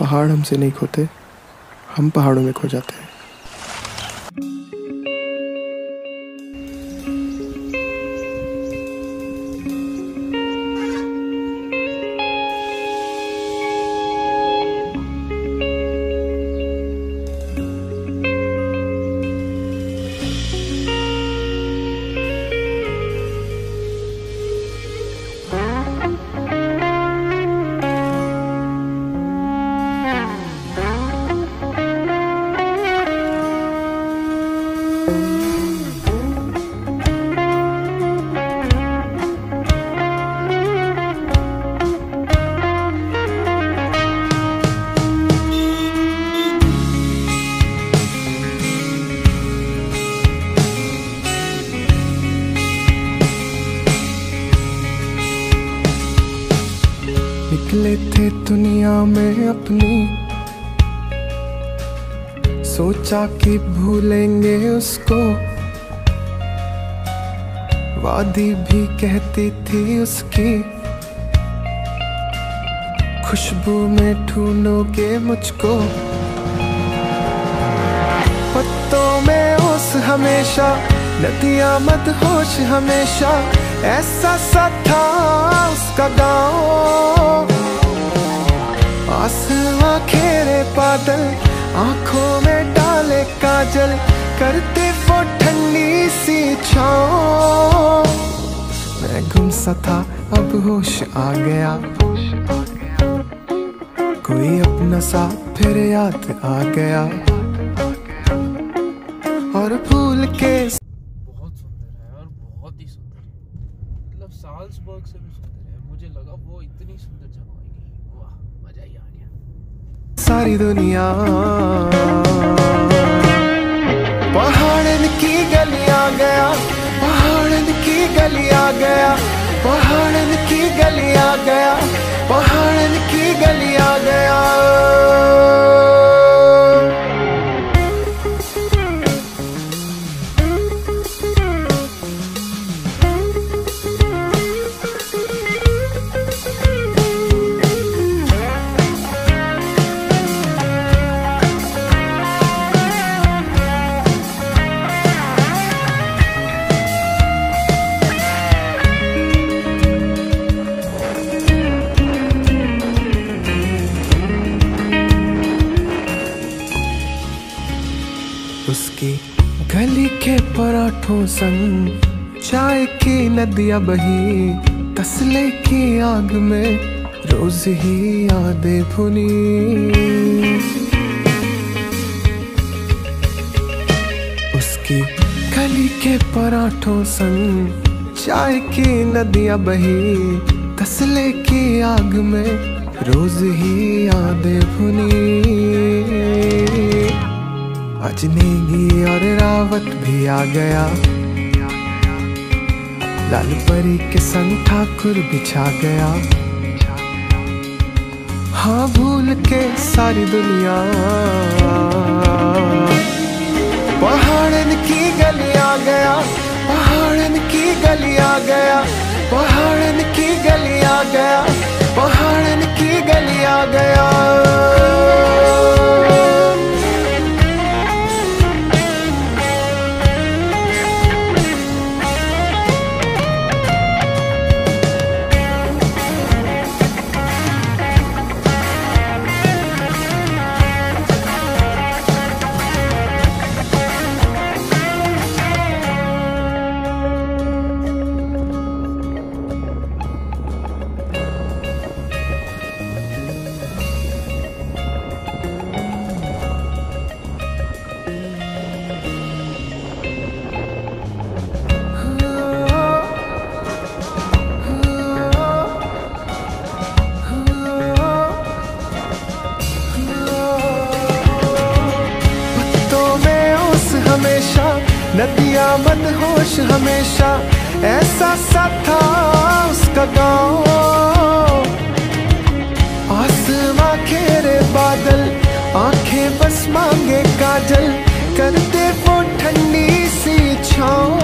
पहाड़ हमसे नहीं खोते, हम पहाड़ों में खो जाते हैं। निकले थे दुनिया में अपनी, सोचा कि भूलेंगे उसको। वादी भी कहती थी उसकी, खुशबू में ढूंढोगे मुझको। पत्तों में ओस हमेशा, नदियां मदहोश हमेशा, ऐसा सा था उसका गाँव। आसमां घेरे बादल, आंखों में डाले काजल, करते वो ठंडी सी छाँव। मैं गुम सा था अब होश आ गया, कोई अपना सा फिर याद आ गया और भूल के। बहुत सुंदर है और बहुत ही सुंदर, मतलब साल्सबर्ग से भी सुंदर है। मुझे लगा वो इतनी सुंदर जगह होगी, वाह मजा ही आ गया। सारी दुनिया पहाड़न की गलियां गया, पहाड़न की गलियां गया, पहाड़न की गलियां गया, पहाड़न की गलियां गया। उसकी गली के पराठों संग चाय की नदियां बही, तसले की आग में रोज ही यादें भुनी। उसकी गली के पराठों संग चाय की नदियां बही, तसले की आग में रोज ही यादें भुनी। आज नेगी और रावत भी आ गया, लाल परी के संग ठाकुर भी छा गया। हाँ भूल के सारी दुनिया पहाड़न की गलियां गया, पहाड़न की गलियां गया, पहाड़न की गलियां गया, पहाड़न की गलियां गया। नदियां मदहोश हमेशा, ऐसा सा था उसका गाँव। आसमां घेरे बादल, आंखें बस मांगे काजल, करते वो ठंडी सी छाँव।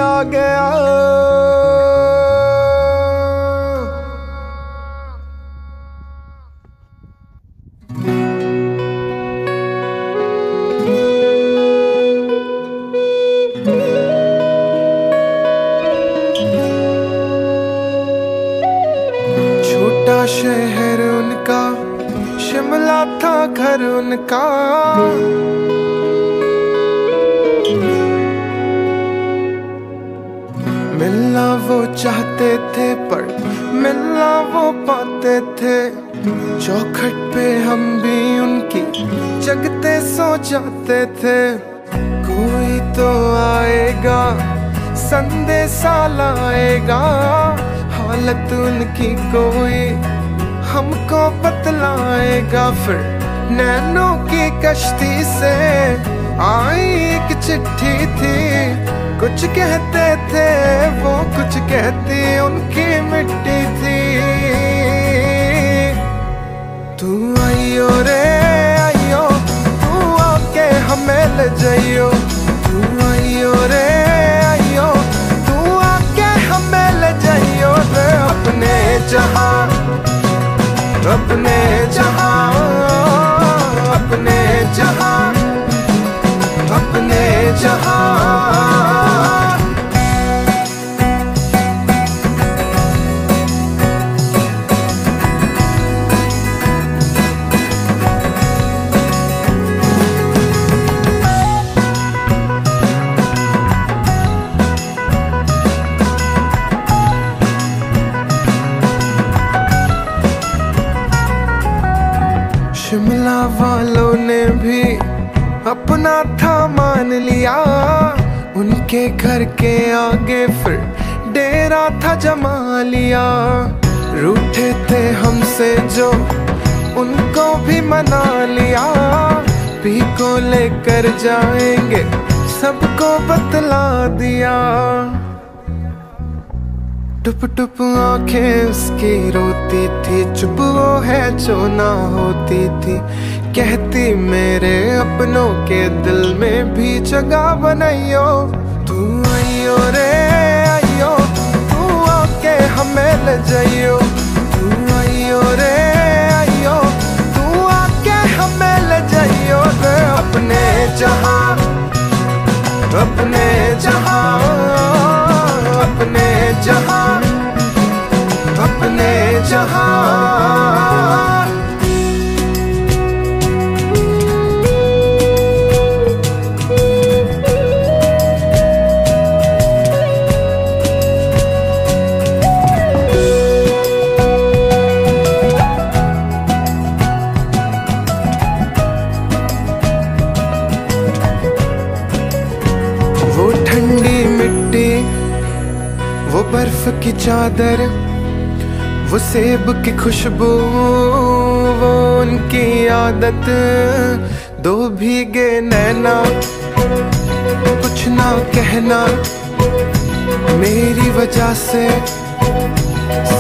आ गया। छोटा शहर उनका, शिमला था घर उनका। मिलना वो चाहते थे पर मिलना वो पाते थे। चौखट पे हम भी उनकी जगते सो जाते थे। कोई तो आएगा संदेशा लाएगा, हालत उनकी कोई हमको बतलाएगा। फिर नैनों की कश्ती से आई एक चिट्ठी थी। कुछ कहते थे वो, कुछ कहती उनकी मिट्टी थी। तू आइयो रे आइयो, तू आके हमें ले जाइयो। तू आइयो रे आइयो, तू आके हमें ले जाइयो रे। अपने जहां, अपने जहां, अपने जहां, अपने जहां। शिमला वालों ने भी अपना था मान लिया। उनके घर के आगे फिर डेरा था जमा लिया। रूठे थे हमसे जो उनको भी मना लिया। पी को लेकर जाएंगे सबको बतला दिया। टुप टुप आंखें उसकी रोती थी, चुप वो है जो ना होती थी। कहती मेरे अपनों के दिल में भी जगह बनाइयो। तू आइयो रे आइयो, तू आके हमें ले जाइयो। तू आइयो रे आइयो, तू आके हमें ले जाइयो रे। अपने जहां, अपने जहां, अपने जहां, अपने जहां। वो ठंडी मिट्टी, वो बर्फ की चादर, वो सेब की खुशबू, वो उनकी आदत। दो भीगे नैना, कुछ ना कहना, मेरी वजह से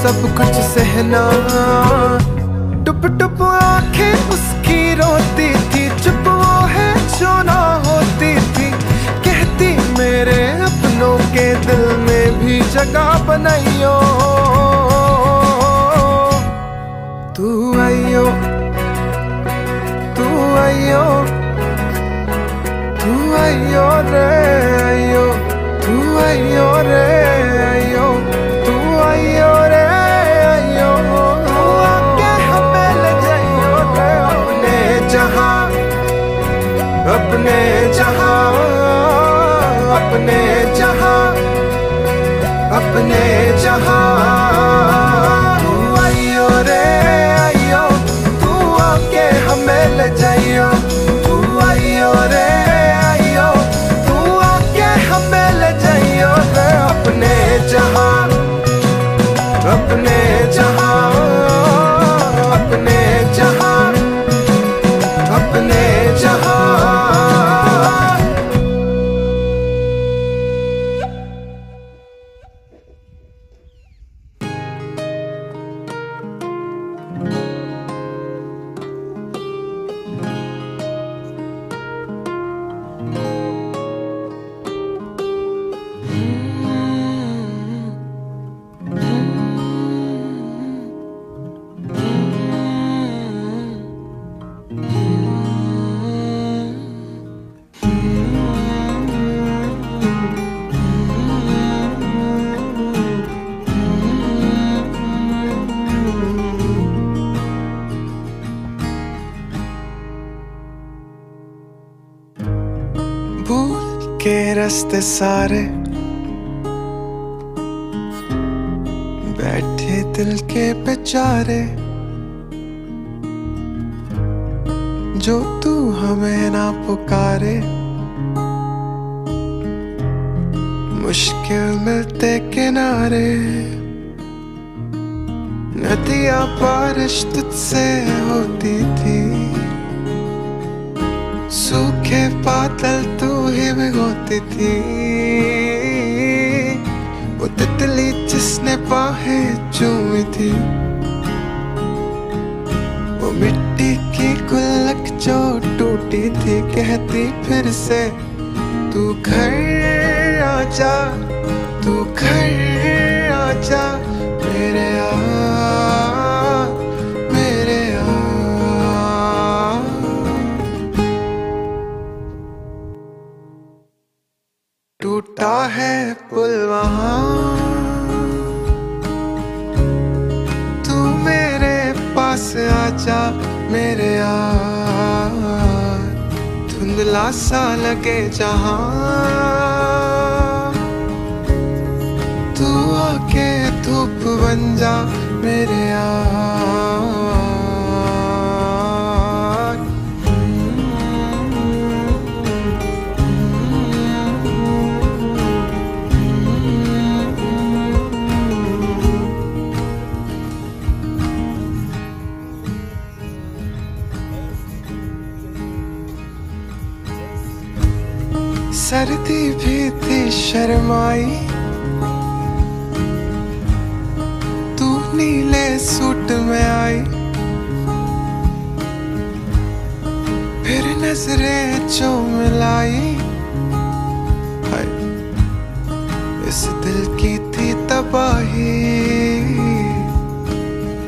सब कुछ सहना। टुप टुप आंखें उसकी रोती थी, चुप वो है जो ना होती थी। कहती मेरे अपनों के दिल में भी जगह बनाइयो। तू आइयो, तू आइयो, तू आइयो रे आइयो, तू आइयो रे आइयो, तू आइयो रे आइयो। तू आके हमें ले जाइयो रे। अपने जहां, अपने जहां, अपने जहां, अपने जहां। तू आइयो रे आइयो, तू आके हमें ले जाइयो। तू आइयो रे आइयो, तू आके हमें ले जाइयो रे। अपने जहां, अपने जहां, अपने जहां, अपने जहां। के रास्ते सारे बैठे दिल के बेचारे, जो तू हमें ना पुकारे। मुश्किल मिलते किनारे, नदियाँ बारिश तुझसे होती थी, सूखे बादल तू ही भिगोती थी। वो तितली जिसने बाहें चूमी थी, वो मिट्टी की गुल्लक जो टूटी थी, कहती फिर से तू घर आजा, तू घर आजा मेरे मेरे टूटा है पुल वहाँ, तू मेरे पास आजा मेरे धुंधला सा लगे जहाँ, तू आके धूप बन जा मेरे सर्दी भी थी शर्माई, तू नीले सूट में आई, फिर नजरें जो मिलाई। हाय इस दिल की थी तबाही,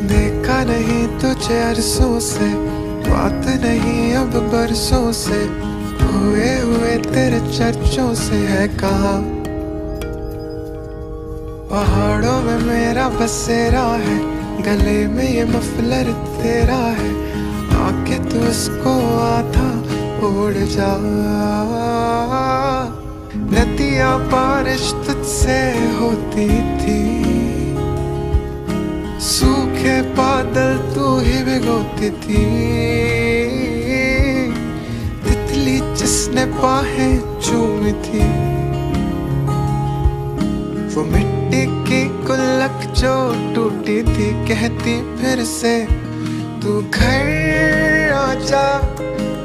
देखा नहीं तुझे अरसों से, बात नहीं अब बरसों से, हुए हुए तेरे चर्चों से है कहाँ। पहाड़ों में मेरा बसेरा है, गले में ये मफलर तेरा है, आके तू इसको आधा उड़ जा। नदियाँ बारिश तुझसे होती थी, सूखे बादल तू ही भिगोती थी, जिसने बाहें चूमी थी, वो मिट्टी की गुल्लक जो टूटी थी, कहती फिर से तू घर आजा,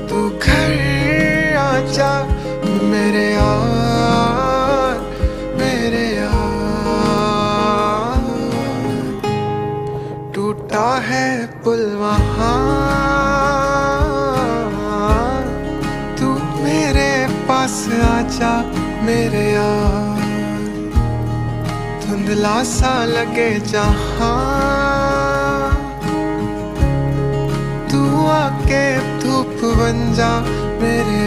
तू घर आजा मेरे मेरे टूटा है पुल वहाँ, पास आजा मेरे धुंधला सा लगे जहाँ, तू आके धूप बन जा मेरे